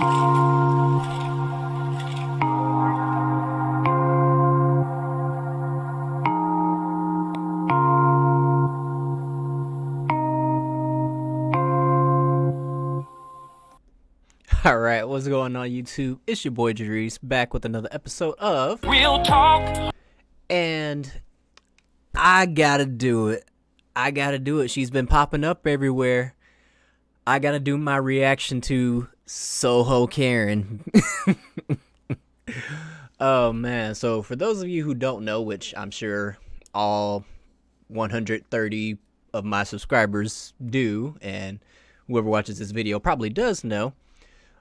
Alright, what's going on YouTube? It's your boy Jarice back with another episode of Real Talk. And I gotta do it. She's been popping up everywhere. I gotta do my reaction to Soho Karen. Oh man, so for those of you who don't know, which I'm sure all 130 of my subscribers do, and whoever watches this video probably does know.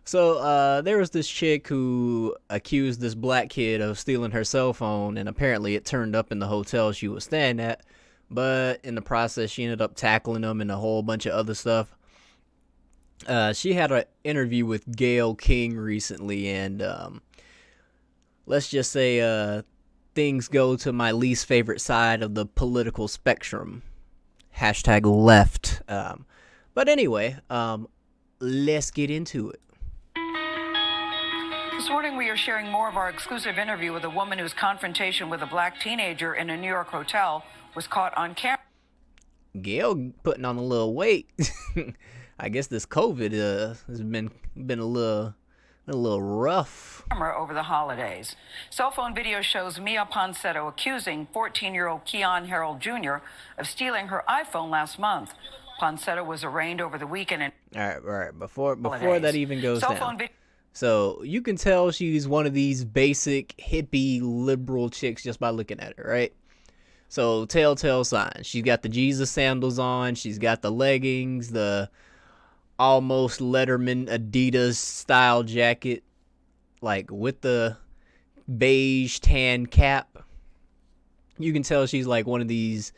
So there was this chick who accused this black kid of stealing her cell phone, and apparently it turned up in the hotel she was staying at, but in the process she ended up tackling him and a whole bunch of other stuff. She had an interview with Gayle King recently, and let's just say things go to my least favorite side of the political spectrum. Hashtag left. But anyway, let's get into it. This morning we are sharing more of our exclusive interview with a woman whose confrontation with a black teenager in a New York hotel was caught on camera. Gayle putting on a little weight. I guess this COVID has been a little rough. Over the holidays. Cell phone video shows Mia Ponsetto accusing 14-year-old Keon Harold Jr. of stealing her iPhone last month. Ponsetto was arraigned over the weekend. All right. Before that even goes down. So you can tell she's one of these basic hippie liberal chicks just by looking at her, right? So telltale signs. She's got the Jesus sandals on. She's got the leggings, the almost Letterman Adidas style jacket, like with the beige tan cap. You can tell she's like one of these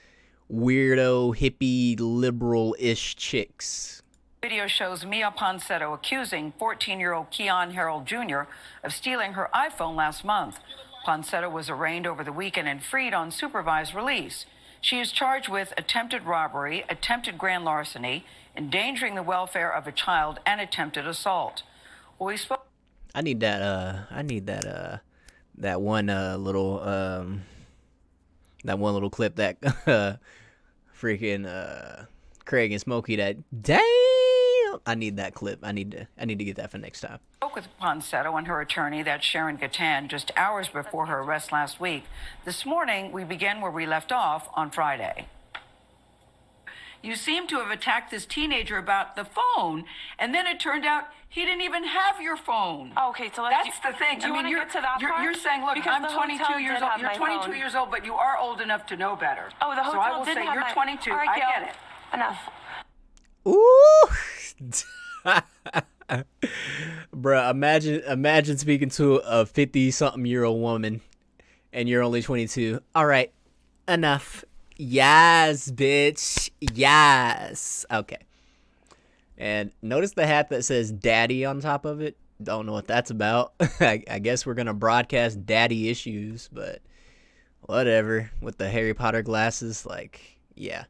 weirdo hippie liberal-ish chicks. Video shows Mia Ponsetto accusing 14-year-old Keon Harold Jr. of stealing her iPhone last month. Ponsetto was arraigned over the weekend and freed on supervised release. She is charged with attempted robbery, attempted grand larceny, endangering the welfare of a child, and attempted assault. Well, we spoke. I need that one little clip that freaking Craig and Smokey, that damn. I need that clip. I need to get that for next time. Spoke with Ponsetto and her attorney, that's Sharon Gatan, just hours before her arrest last week. This morning, we began where we left off on Friday. You seem to have attacked this teenager about the phone, and then it turned out he didn't even have your phone. Okay, so that's the thing. Do you want to get to that part? You're saying, look, because I'm 22 years old. You're 22 years old, but you are old enough to know better. Oh, the hotel so I will did say have you're my... 22. All right, I Gayle, get it. Enough. Ooh. Bruh, imagine speaking to a 50-something-year-old woman and you're only 22. All right, enough. Yes, bitch. Yes. Okay. And notice the hat that says daddy on top of it. Don't know what that's about. I guess we're going to broadcast daddy issues, but whatever. With the Harry Potter glasses, like, yeah.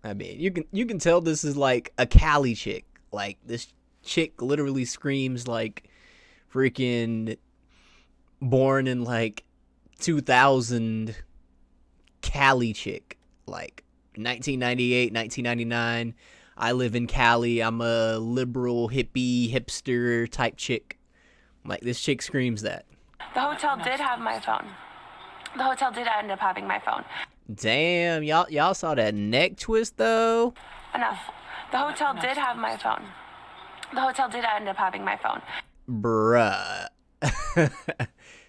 I mean, you can tell this is like a Cali chick. Like, this chick literally screams like freaking born in like 2000 Cali chick. Like 1998, 1999. I live in Cali. I'm a liberal, hippie, hipster type chick. Like, this chick screams that. The hotel did have my phone. The hotel did end up having my phone. Damn, y'all saw that neck twist though? Enough. The hotel did have my phone. The hotel did end up having my phone. Bruh.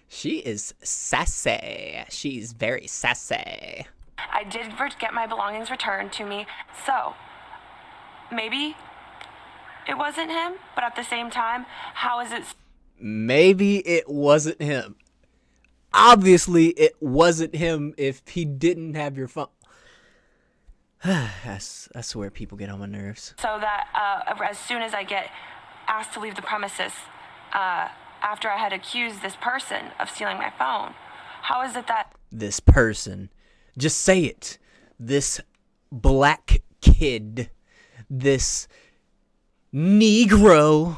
She is sassy. She's very sassy. I did get my belongings returned to me, so maybe it wasn't him, but at the same time, how is it? Maybe it wasn't him. Obviously, it wasn't him if he didn't have your phone. I swear people get on my nerves. So that as soon as I get asked to leave the premises, after I had accused this person of stealing my phone, how is it that... This person. Just say it. This black kid. This Negro.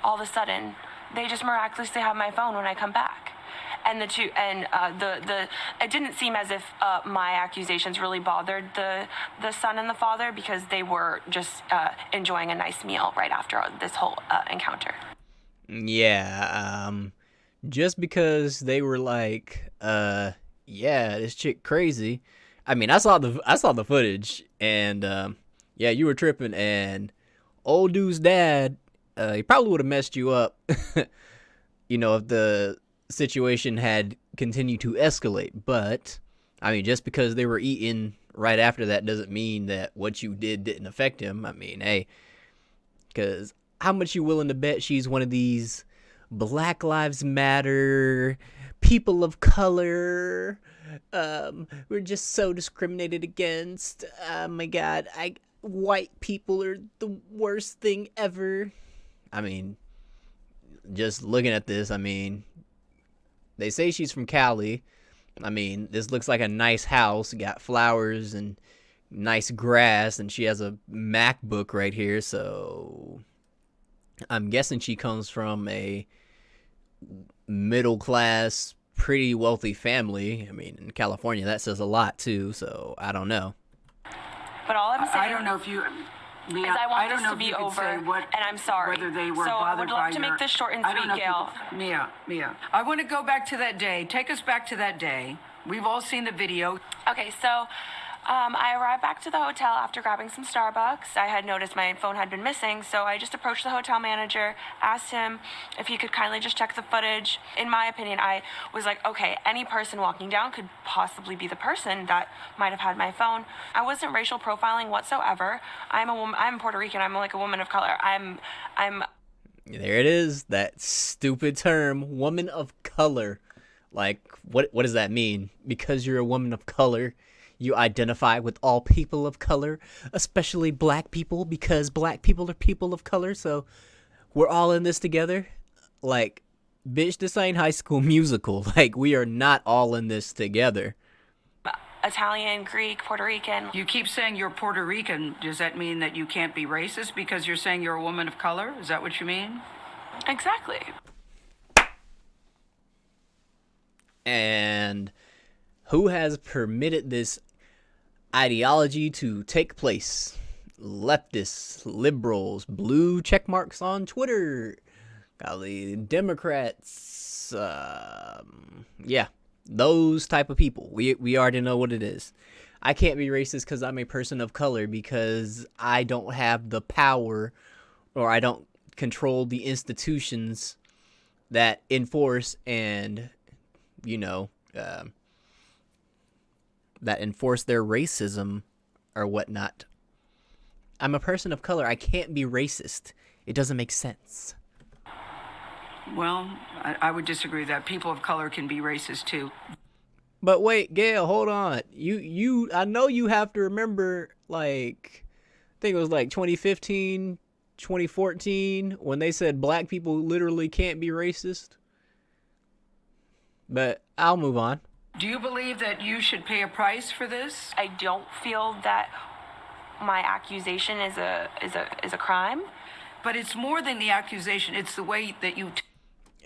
all of a sudden, they just miraculously have my phone when I come back. And it didn't seem as if my accusations really bothered the son and the father, because they were just enjoying a nice meal right after this whole encounter. Yeah, just because they were like, yeah, this chick crazy. I mean, I saw the footage, and yeah, you were tripping, and old dude's dad, he probably would have messed you up, if the situation had continued to escalate. But I mean, just because they were eating right after that doesn't mean that what you did didn't affect him. I mean, hey, because how much you willing to bet she's one of these Black Lives Matter, people of color, we're just so discriminated against, oh my god, white people are the worst thing ever. I mean, just looking at this, I mean, they say she's from Cali. I mean, this looks like a nice house, got flowers and nice grass, and she has a MacBook right here, so I'm guessing she comes from a middle class, pretty wealthy family. I mean, in California, that says a lot too, so I don't know. But all I'm saying, I don't know if you, Mia, is I want I don't this know to if be you could over, say what, and I'm sorry. whether they were so I bothered would love by to make this short and I don't sweet, know if Gayle. Mia, I want to go back to that day. Take us back to that day. We've all seen the video. Okay, so I arrived back to the hotel after grabbing some Starbucks. I had noticed my phone had been missing, so I just approached the hotel manager, asked him if he could kindly just check the footage. In my opinion, I was like, okay, any person walking down could possibly be the person that might have had my phone. I wasn't racial profiling whatsoever. I'm a woman. I'm Puerto Rican. I'm like a woman of color. I'm. There it is, that stupid term, woman of color. Like, what does that mean? Because you're a woman of color, you identify with all people of color, especially black people, because black people are people of color, so we're all in this together? Like, bitch, this ain't High School Musical. Like, we are not all in this together. Italian, Greek, Puerto Rican. You keep saying you're Puerto Rican. Does that mean that you can't be racist because you're saying you're a woman of color? Is that what you mean? Exactly. And who has permitted this ideology to take place? Leftists, liberals, blue check marks on Twitter, golly, Democrats, yeah, those type of people. We already know what it is. I can't be racist because I'm a person of color, because I don't have the power, or I don't control the institutions that enforce and that enforce their racism or whatnot. I'm a person of color. I can't be racist. It doesn't make sense. Well, I would disagree with that. People of color can be racist too. But wait, Gayle, hold on. I know you have to remember, like, I think it was like 2015, 2014, when they said black people literally can't be racist. But I'll move on. Do you believe that you should pay a price for this? I don't feel that my accusation is a crime. But it's more than the accusation. It's the way that you...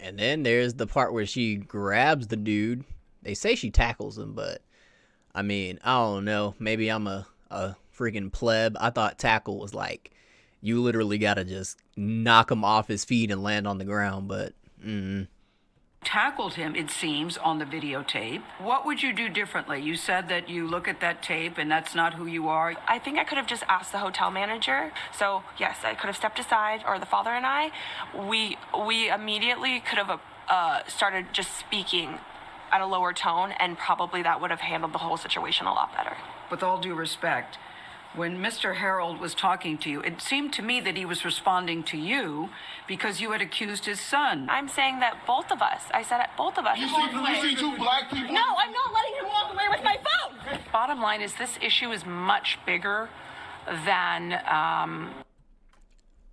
And then there's the part where she grabs the dude. They say she tackles him, but I mean, I don't know. Maybe I'm a freaking pleb. I thought tackle was like you literally gotta just knock him off his feet and land on the ground, but tackled him, it seems, on the videotape. What would you do differently? You said that you look at that tape and that's not who you are. I think I could have just asked the hotel manager. So yes, I could have stepped aside, or the father and I. We immediately could have started just speaking at a lower tone, and probably that would have handled the whole situation a lot better. With all due respect, when Mr. Harold was talking to you, it seemed to me that he was responding to you because you had accused his son. I'm saying that both of us. I said both of us. You see two black people? No, I'm not letting him walk away with my phone. Bottom line is this issue is much bigger than...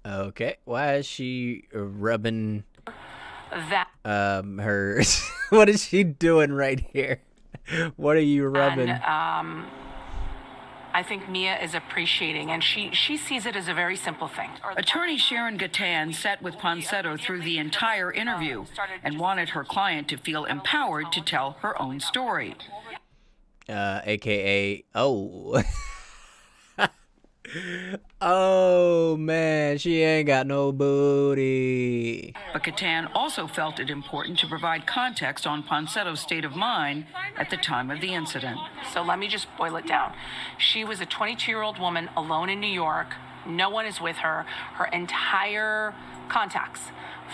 Okay, why is she rubbing that her... What is she doing right here? What are you rubbing? I I think Mia is appreciating, and she sees it as a very simple thing. Attorney Sharon Gatan sat with Ponsetto through the entire interview and wanted her client to feel empowered to tell her own story. AKA, oh. Oh, man, she ain't got no booty. But Gatan also felt it important to provide context on Ponsetto's state of mind at the time of the incident. So let me just boil it down. She was a 22-year-old woman alone in New York. No one is with her. Her entire contacts,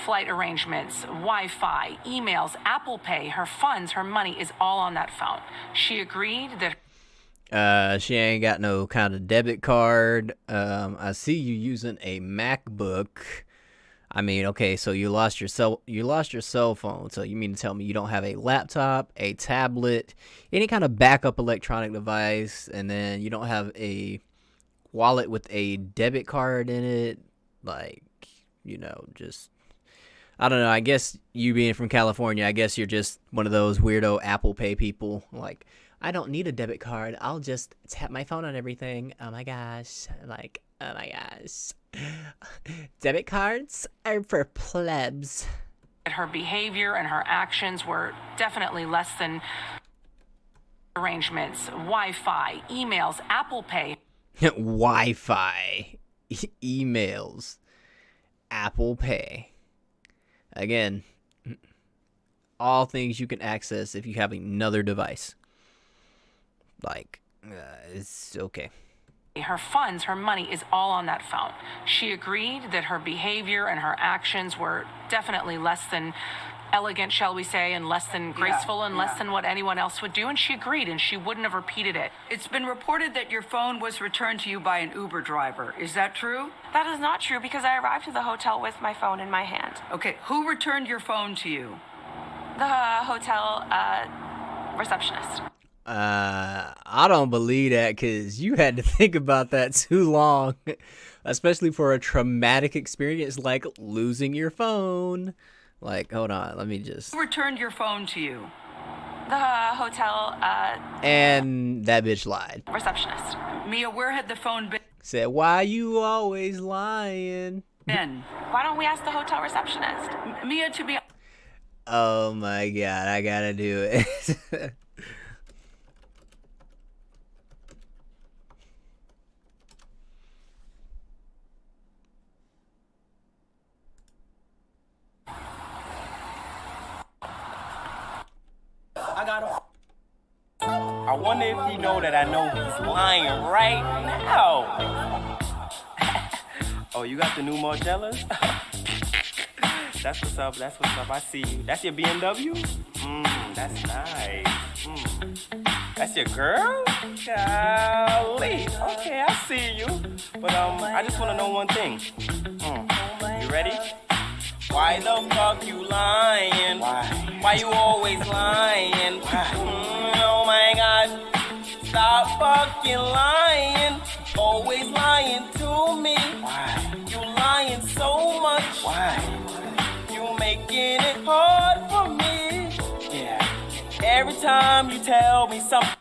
flight arrangements, Wi-Fi, emails, Apple Pay, her funds, her money is all on that phone. She agreed that she ain't got no kind of debit card. I see you using a MacBook. I mean, okay, so you lost your cell phone. So you mean to tell me you don't have a laptop, a tablet, any kind of backup electronic device, and then you don't have a wallet with a debit card in it? Like, you know, just, I don't know. I guess you being from California, I guess you're just one of those weirdo Apple Pay people. Like, I don't need a debit card. I'll just tap my phone on everything. Oh my gosh. Like, oh my gosh. Debit cards are for plebs. her behavior and her actions were definitely less than arrangements, Wi-Fi, emails, Apple Pay. Wi-Fi, emails, Apple Pay. Again, all things you can access if you have another device. Like, it's okay. Her funds, her money is all on that phone. She agreed that her behavior and her actions were definitely less than elegant, shall we say, and less than graceful and less than what anyone else would do, and she agreed, and she wouldn't have repeated it. It's been reported that your phone was returned to you by an Uber driver. Is that true? That is not true because I arrived to the hotel with my phone in my hand. Okay, who returned your phone to you? The hotel receptionist. I don't believe that because you had to think about that too long, especially for a traumatic experience like losing your phone. Like, hold on, let me just... Who returned your phone to you? The hotel and that bitch lied. receptionist. Mia, where had the phone been? Said, why you always lying? Why don't we ask the hotel receptionist? Mia, to be... Oh my god, I gotta do it. I wonder if you know that I know he's lying right now. Oh, you got the new Margellas? That's what's up, that's what's up. I see you. That's your BMW? That's nice. That's your girl? Golly. Okay, I see you. But I just want to know one thing. You ready? Why the fuck you lying? Why you always lying? Oh my god. Stop fucking lying. Always lying to me. You lying so much. You making it hard for me. Every time you tell me something.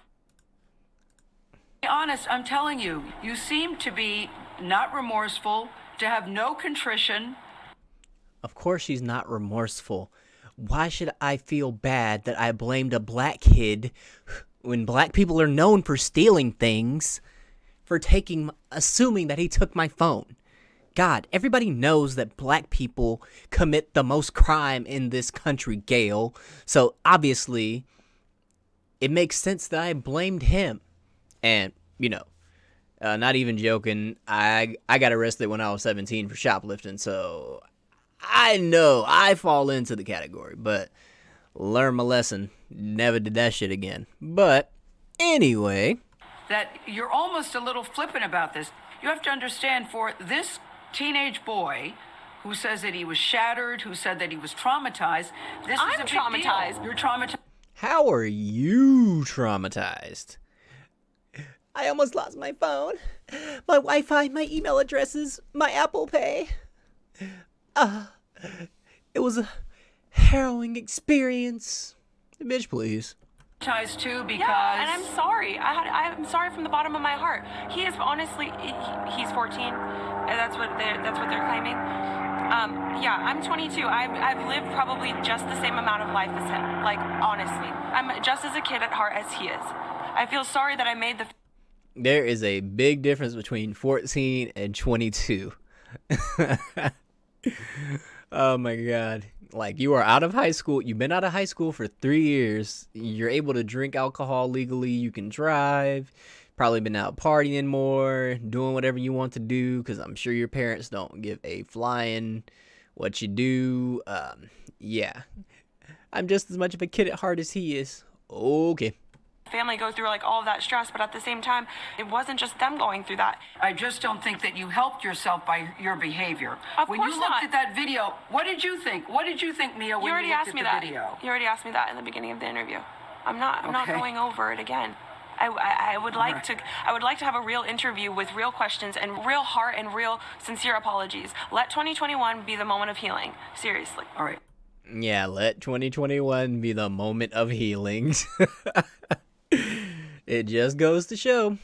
Be honest, I'm telling you, you seem to be not remorseful, to have no contrition. Of course she's not remorseful. Why should I feel bad that I blamed a black kid when black people are known for stealing things, for assuming that he took my phone? God, everybody knows that black people commit the most crime in this country, Gayle. So obviously, it makes sense that I blamed him. And, you know, not even joking, I got arrested when I was 17 for shoplifting, so I know I fall into the category, but learn my lesson. Never did that shit again. But anyway, That you're almost a little flippant about this. You have to understand, for this teenage boy who says that he was shattered, who said that he was traumatized, this is I'm a big traumatized. deal. You're traumatized. how are you traumatized? I almost lost my phone, my Wi-Fi, my email addresses, my Apple Pay. It was a harrowing experience. Bitch, please. Too, because yeah, and I'm sorry. I'm sorry from the bottom of my heart. He is honestly, he's 14, and that's what they're claiming. Yeah, I'm 22. I've lived probably just the same amount of life as him. Like, honestly, I'm just as a kid at heart as he is. I feel sorry that I made the. There is a big difference between 14 and 22. Oh my God. Like, you are out of high school. You've been out of high school for 3 years. You're able to drink alcohol legally. You can drive. Probably been out partying more, doing whatever you want to do, because I'm sure your parents don't give a flying what you do. Yeah. I'm just as much of a kid at heart as he is. Okay. Family go through like all of that stress, but at the same time, it wasn't just them going through that. I just don't think that you helped yourself by your behavior. When you looked at that video, what did you think? What did you think, Mia, when you looked at the video? You already asked me that in the beginning of the interview. I'm not going over it again. I would like to have a real interview with real questions and real heart and real sincere apologies. Let 2021 be the moment of healing. Seriously. All right. Yeah, let 2021 be the moment of healing. It just goes to show.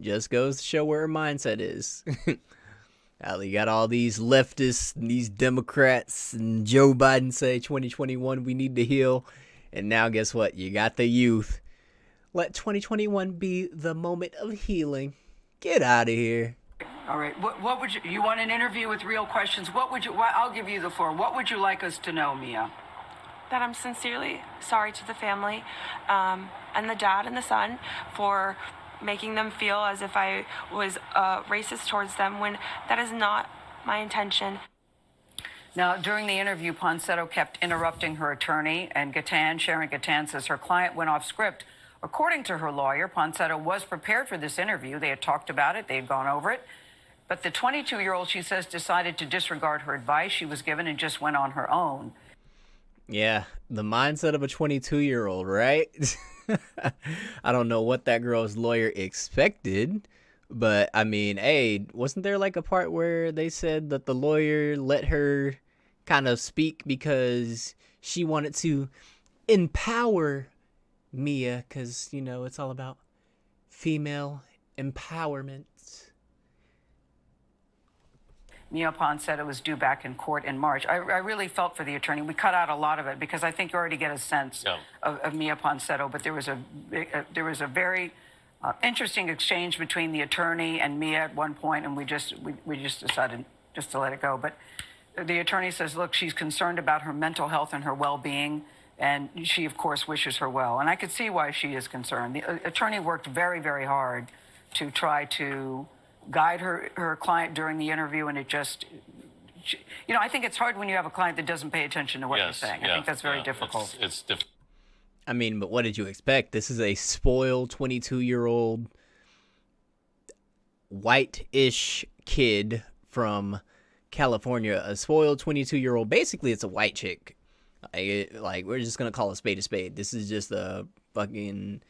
Just goes to show where her mindset is. You got all these leftists and these Democrats and Joe Biden say 2021 we need to heal. And now guess what? You got the youth. Let 2021 be the moment of healing. Get out of here. All right. What would you want an interview with real questions? I'll give you the floor. What would you like us to know, Mia? That I'm sincerely sorry to the family and the dad and the son for making them feel as if I was racist towards them when that is not my intention. Now, during the interview, Ponsetto kept interrupting her attorney, and Sharon Gatan says her client went off script. According to her lawyer, Ponsetto was prepared for this interview. They had talked about it. They had gone over it. But the 22-year-old, she says, decided to disregard her advice she was given and just went on her own. Yeah, the mindset of a 22-year-old, right? I don't know what that girl's lawyer expected, but I mean, hey, wasn't there like a part where they said that the lawyer let her kind of speak because she wanted to empower Mia, because, you know, it's all about female empowerment. Mia Ponsetto was due back in court in March. I really felt for the attorney. We cut out a lot of it because I think you already get a sense of Mia Ponsetto, but there was a very interesting exchange between the attorney and Mia at one point, and we just decided just to let it go. But the attorney says, look, she's concerned about her mental health and her well-being, and she, of course, wishes her well. And I could see why she is concerned. The attorney worked very, very hard to try to guide her client during the interview, and it just, I think it's hard when you have a client that doesn't pay attention to what you're saying. I think that's very difficult. It's difficult. I mean, but what did you expect? This is a spoiled 22-year-old white-ish kid from California. A spoiled 22-year-old. Basically, it's a white chick. Like, we're just going to call a spade a spade. This is just a fucking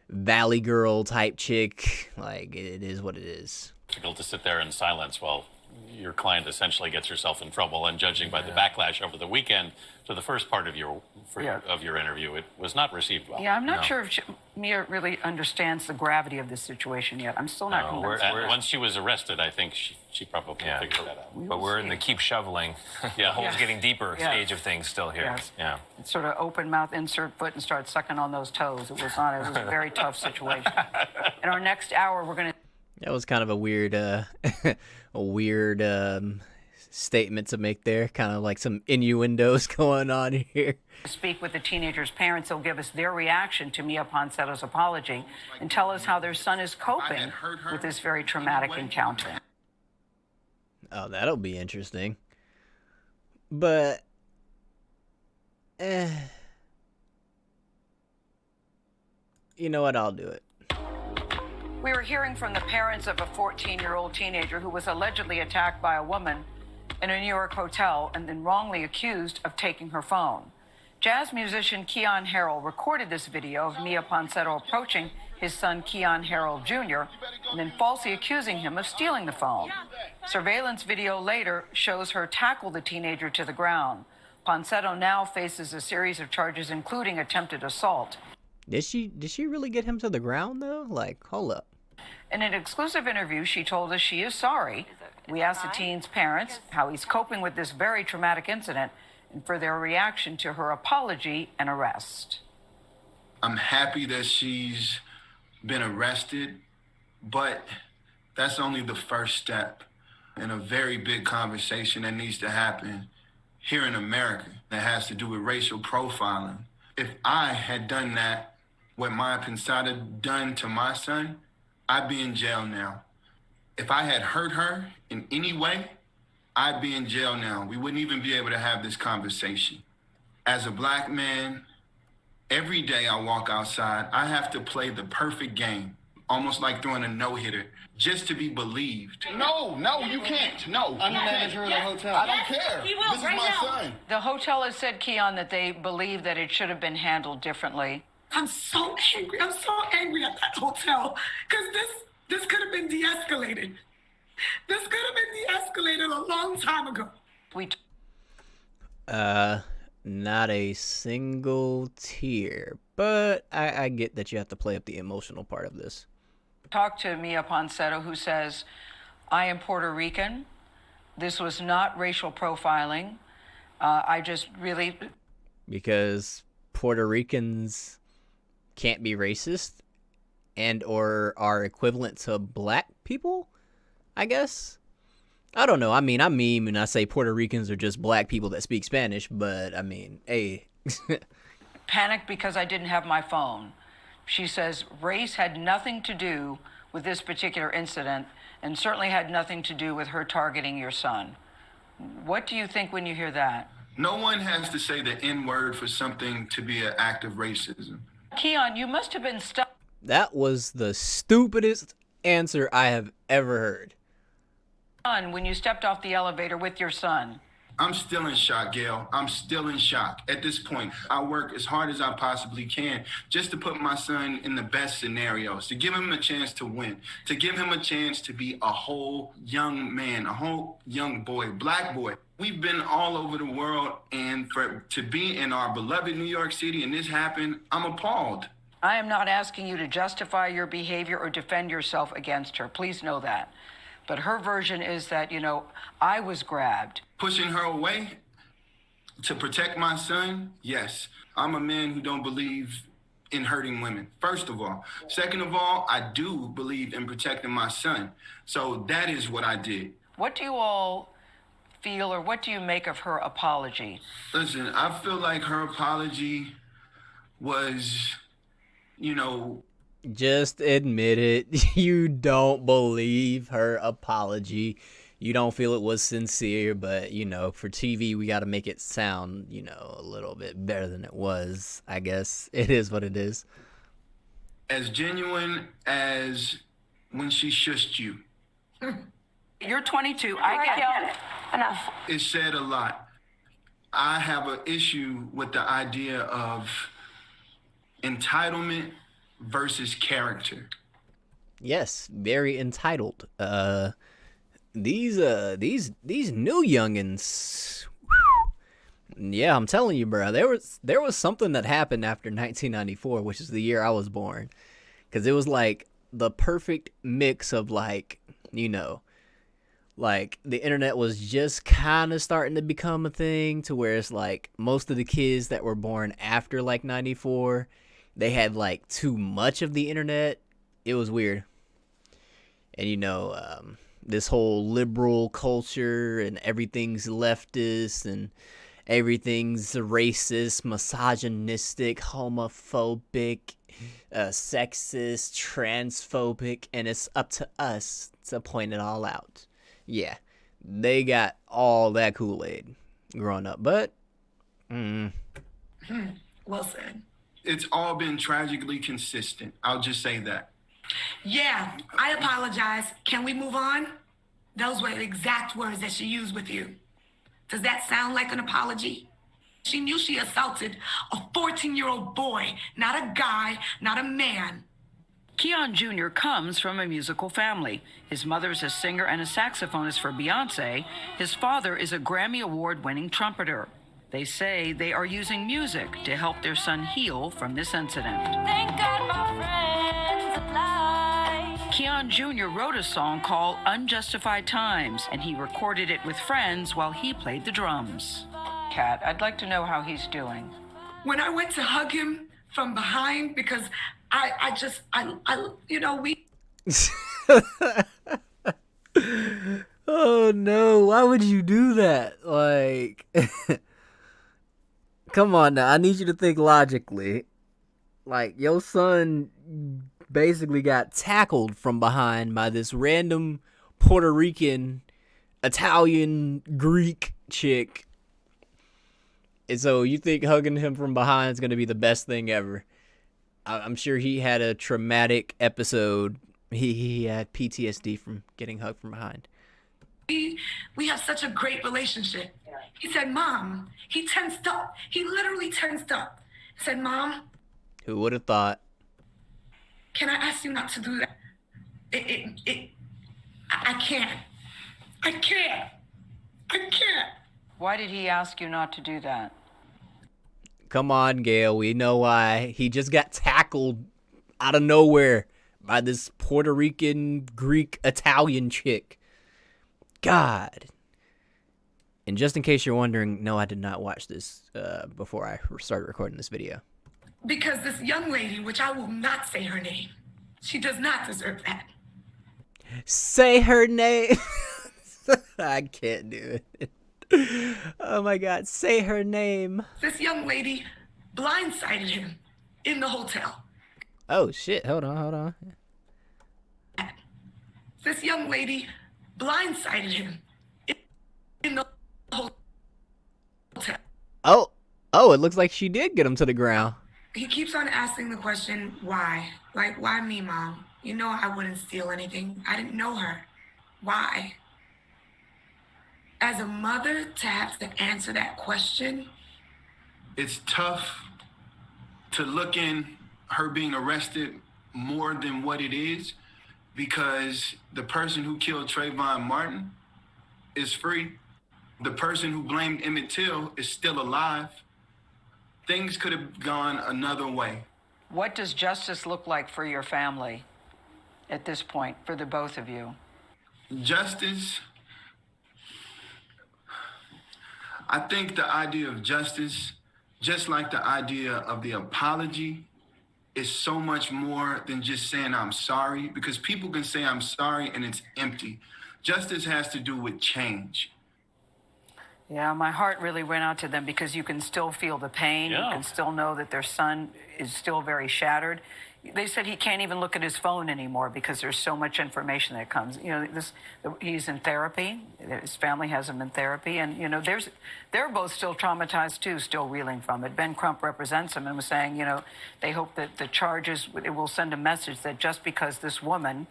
Valley Girl type chick. Like, it is what it is. Difficult to sit there in silence while your client essentially gets herself in trouble, and judging by the backlash over the weekend to the first part of your interview, it was not received well. Yeah, I'm not sure if Mia really understands the gravity of this situation yet. I'm still not convinced. Once she was arrested, I think she probably figured that out. But we're in the keep shoveling. The hole's getting deeper stage of things still here. Yes. Yeah. It's sort of open mouth, insert foot, and start sucking on those toes. It was a very tough situation. In our next hour, we're going to... That was kind of a weird, statement to make there. Kind of like some innuendos going on here. Speak with the teenager's parents. They'll give us their reaction to Mia Ponsetto's apology and tell us how their son is coping with this very traumatic encounter. Oh, that'll be interesting. But, you know what? I'll do it. We were hearing from the parents of a 14-year-old teenager who was allegedly attacked by a woman in a New York hotel and then wrongly accused of taking her phone. Jazz musician Keon Harrell recorded this video of Mia Ponsetto approaching his son Keon Harrell Jr. and then falsely accusing him of stealing the phone. Surveillance video later shows her tackle the teenager to the ground. Ponsetto now faces a series of charges, including attempted assault. Did she really get him to the ground though? Like, hold up. In an exclusive interview, she told us she is sorry. We asked the teen's parents how he's coping with this very traumatic incident and for their reaction to her apology and arrest. I'm happy that she's been arrested, but that's only the first step in a very big conversation that needs to happen here in America that has to do with racial profiling. If I had done that, what Maya Pensada done to my son, I'd be in jail now. If I had hurt her in any way, I'd be in jail now. We wouldn't even be able to have this conversation. As a black man, every day I walk outside, I have to play the perfect game, almost like throwing a no-hitter, just to be believed. No, you can't. No. I'm the manager of the hotel. I don't care. This is my son. The hotel has said, Keon, that they believe that it should have been handled differently. I'm so angry. I'm so angry at that hotel because this could have been de-escalated. This could have been de-escalated a long time ago. Not a single tear, but I get that you have to play up the emotional part of this. Talked to Mia Ponsetto, who says, I am Puerto Rican. This was not racial profiling. I just really... Because Puerto Ricans can't be racist and or are equivalent to black people, I guess. I don't know. I mean, I meme and I say Puerto Ricans are just black people that speak Spanish, but I mean, hey. Panicked because I didn't have my phone. She says race had nothing to do with this particular incident and certainly had nothing to do with her targeting your son. What do you think when you hear that? No one has to say the N-word for something to be an act of racism. Keon, you must have been stuck. That was the stupidest answer I have ever heard. When you stepped off the elevator with your son. I'm still in shock, Gayle. I'm still in shock. At this point, I work as hard as I possibly can just to put my son in the best scenarios, to give him a chance to win, to give him a chance to be a whole young man, a whole young boy, black boy. We've been all over the world, and to be in our beloved New York City and this happened, I'm appalled. I am not asking you to justify your behavior or defend yourself against her. Please know that. But her version is that, I was grabbed. Pushing her away to protect my son? Yes. I'm a man who don't believe in hurting women, first of all. Second of all, I do believe in protecting my son. So that is what I did. What do you all feel or what do you make of her apology? Listen, I feel like her apology was, Just admit it. You don't believe her apology. You don't feel it was sincere, but, for TV, we got to make it sound, a little bit better than it was. I guess it is what it is. As genuine as when she shushed you. You're 22. I get it. Enough. It said a lot. I have an issue with the idea of entitlement versus character. Yes, very entitled. These new youngins. Yeah, I'm telling you, bro. There was something that happened after 1994, which is the year I was born, because it was like the perfect mix of like the internet was just kind of starting to become a thing, to where it's like most of the kids that were born after like 94, they had like too much of the internet. It was weird. And this whole liberal culture and everything's leftist and everything's racist, misogynistic, homophobic, sexist, transphobic, and it's up to us to point it all out. Yeah, they got all that Kool-Aid growing up, but Well said. It's all been tragically consistent. I'll just say that. Yeah, I apologize. Can we move on? Those were the exact words that she used with you. Does that sound like an apology? She knew she assaulted a 14-year-old boy, not a guy, not a man. Keon Jr. comes from a musical family. His mother is a singer and a saxophonist for Beyonce. His father is a Grammy Award-winning trumpeter. They say they are using music to help their son heal from this incident. Thank God my friends alive. Keon Jr. wrote a song called Unjustified Times, and he recorded it with friends while he played the drums. Kat, I'd like to know how he's doing. When I went to hug him from behind, because I we. Oh no, why would you do that? Like, come on now, I need you to think logically. Like, your son basically got tackled from behind by this random Puerto Rican, Italian, Greek chick. And so you think hugging him from behind is going to be the best thing ever. I'm sure he had a traumatic episode. He had PTSD from getting hugged from behind. We have such a great relationship. He said, Mom, he tensed up. He literally tensed up. He said, Mom. Who would have thought? Can I ask you not to do that? I can't. I can't. I can't. Why did he ask you not to do that? Come on, Gayle. We know why. He just got tackled out of nowhere by this Puerto Rican, Greek, Italian chick. God. And just in case you're wondering, no, I did not watch this before I started recording this video. Because this young lady, which I will not say her name, she does not deserve that. Say her name. I can't do it. Oh my God, say her name. This young lady blindsided him in the hotel. Oh shit, hold on. This young lady blindsided him in the hotel. Oh, it looks like she did get him to the ground. He keeps on asking the question, why? Like, why me, Mom? You know I wouldn't steal anything. I didn't know her. Why? As a mother, to have to answer that question. It's tough to look in her being arrested more than what it is, because the person who killed Trayvon Martin is free. The person who blamed Emmett Till is still alive. Things could have gone another way. What does justice look like for your family at this point, for the both of you? Justice, I think the idea of justice, just like the idea of the apology, is so much more than just saying I'm sorry, because people can say I'm sorry and it's empty. Justice has to do with change. Yeah, my heart really went out to them, because you can still feel the pain. Yeah. You can still know that their son is still very shattered. They said he can't even look at his phone anymore because there's so much information that comes. You know, he's in therapy. His family has him in therapy. And, you know, they're both still traumatized, too, still reeling from it. Ben Crump represents him and was saying, you know, they hope that the charges, it will send a message that just because this woman,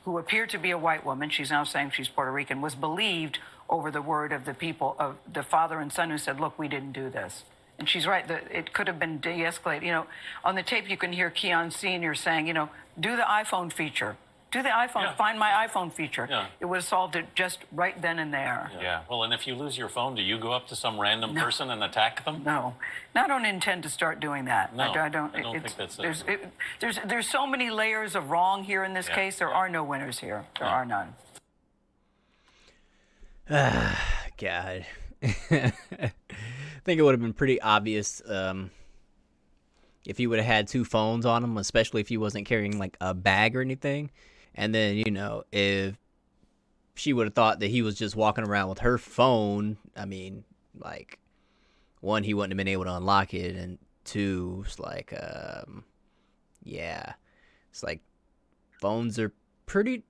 who appeared to be a white woman, she's now saying she's Puerto Rican, was believed over the word of the people, of the father and son who said, look, we didn't do this. And she's right, it could have been de-escalated. You know, on the tape you can hear Keon Sr. saying, you know, do the iPhone feature. Do the iPhone, find my iPhone feature. Yeah. It would have solved it just right then and there. Yeah, well, and if you lose your phone, do you go up to some random person and attack them? No, I don't intend to start doing that. No, I don't think that's it. There's so many layers of wrong here in this case. There are no winners here. There are none. God. I think it would have been pretty obvious if he would have had two phones on him, especially if he wasn't carrying like a bag or anything. And then, you know, if she would have thought that he was just walking around with her phone, I mean, like, one, he wouldn't have been able to unlock it, and two, it's like, yeah, it's like phones are pretty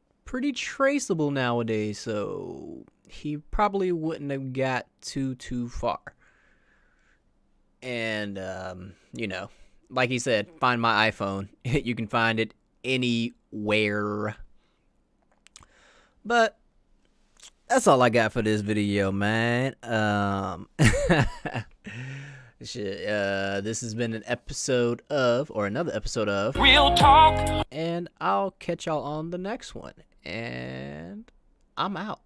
traceable nowadays, so he probably wouldn't have got too far. And, you know, like he said, find my iPhone. You can find it anywhere. But that's all I got for this video, man. This has been an episode of, or another episode of Real Talk. And I'll catch y'all on the next one. And I'm out.